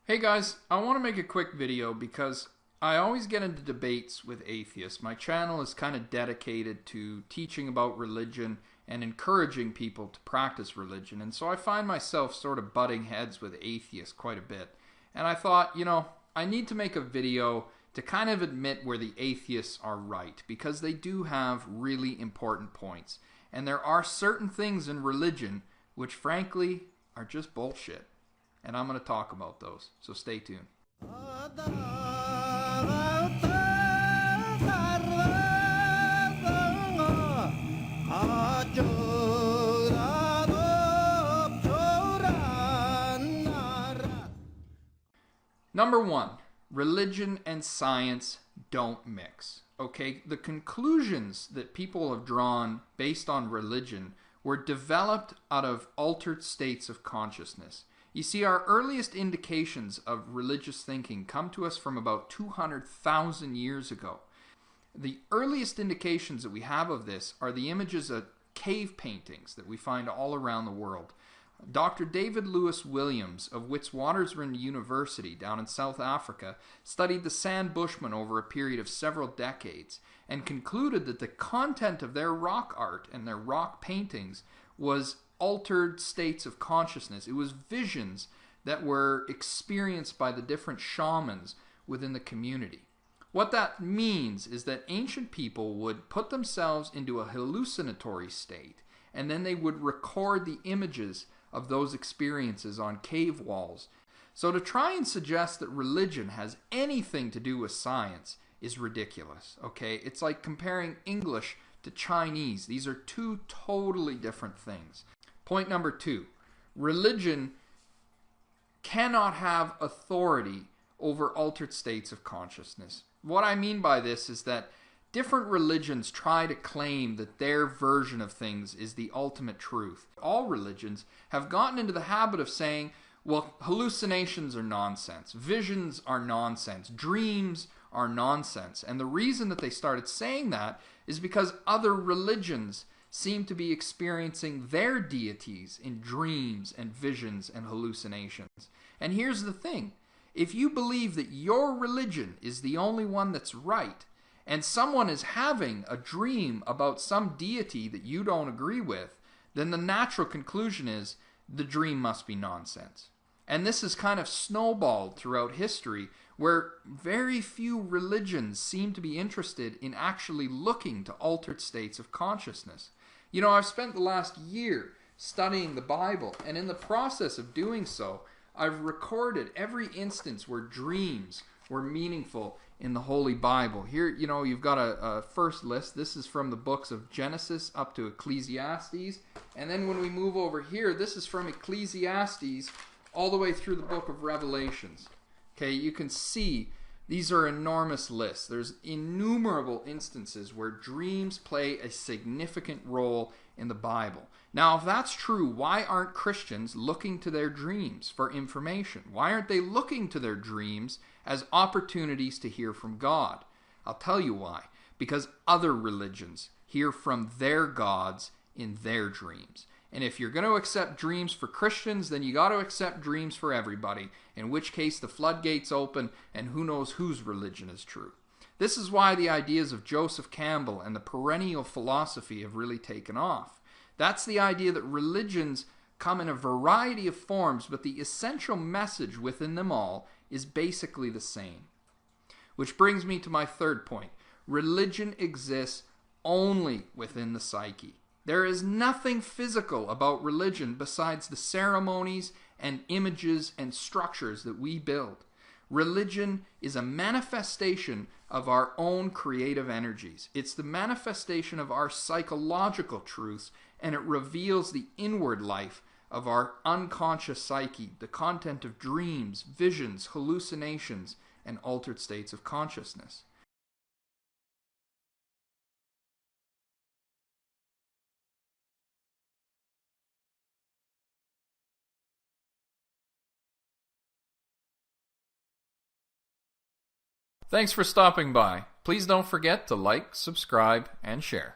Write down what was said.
Hey guys, I want to make a quick video because I always get into debates with atheists. My channel is kind of dedicated to teaching about religion and encouraging people to practice religion, and so I find myself sort of butting heads with atheists quite a bit. And I thought, I need to make a video to kind of admit where the atheists are right, because they do have really important points. And there are certain things in religion which frankly are just bullshit. And I'm going to talk about those, so stay tuned. Number one, religion and science don't mix. Okay, the conclusions that people have drawn based on religion were developed out of altered states of consciousness. You see, our earliest indications of religious thinking come to us from about 200,000 years ago. The earliest indications that we have of this are the images of cave paintings that we find all around the world. Dr. David Lewis Williams of Witwatersrand University down in South Africa studied the Sand Bushmen over a period of several decades and concluded that the content of their rock art and their rock paintings was altered states of consciousness. It was visions that were experienced by the different shamans within the community. What that means is that ancient people would put themselves into a hallucinatory state, and then they would record the images of those experiences on cave walls. So to try and suggest that religion has anything to do with science is ridiculous, okay? It's like comparing English to Chinese. These are two totally different things. Point number two, religion cannot have authority over altered states of consciousness. What I mean by this is that different religions try to claim that their version of things is the ultimate truth. All religions have gotten into the habit of saying, well, hallucinations are nonsense, visions are nonsense, dreams are nonsense. And the reason that they started saying that is because other religions seem to be experiencing their deities in dreams and visions and hallucinations. And here's the thing. If you believe that your religion is the only one that's right, and someone is having a dream about some deity that you don't agree with, then the natural conclusion is the dream must be nonsense. And this is kind of snowballed throughout history, where very few religions seem to be interested in actually looking to altered states of consciousness. I've spent the last year studying the Bible, and in the process of doing so, I've recorded every instance where dreams were meaningful in the Holy Bible. Here, you've got a first list. This is from the books of Genesis up to Ecclesiastes. And then when we move over here, this is from Ecclesiastes all the way through the book of Revelations. Okay, you can see these are enormous lists. There's innumerable instances where dreams play a significant role in the Bible. Now, if that's true, why aren't Christians looking to their dreams for information? Why aren't they looking to their dreams as opportunities to hear from God? I'll tell you why. Because other religions hear from their gods in their dreams. And if you're going to accept dreams for Christians, then you got to accept dreams for everybody, in which case the floodgates open and who knows whose religion is true. This is why the ideas of Joseph Campbell and the perennial philosophy have really taken off. That's the idea that religions come in a variety of forms, but the essential message within them all is basically the same. Which brings me to my third point. Religion exists only within the psyche. There is nothing physical about religion besides the ceremonies and images and structures that we build. Religion is a manifestation of our own creative energies. It's the manifestation of our psychological truths, and it reveals the inward life of our unconscious psyche, the content of dreams, visions, hallucinations, and altered states of consciousness. Thanks for stopping by. Please don't forget to like, subscribe, and share.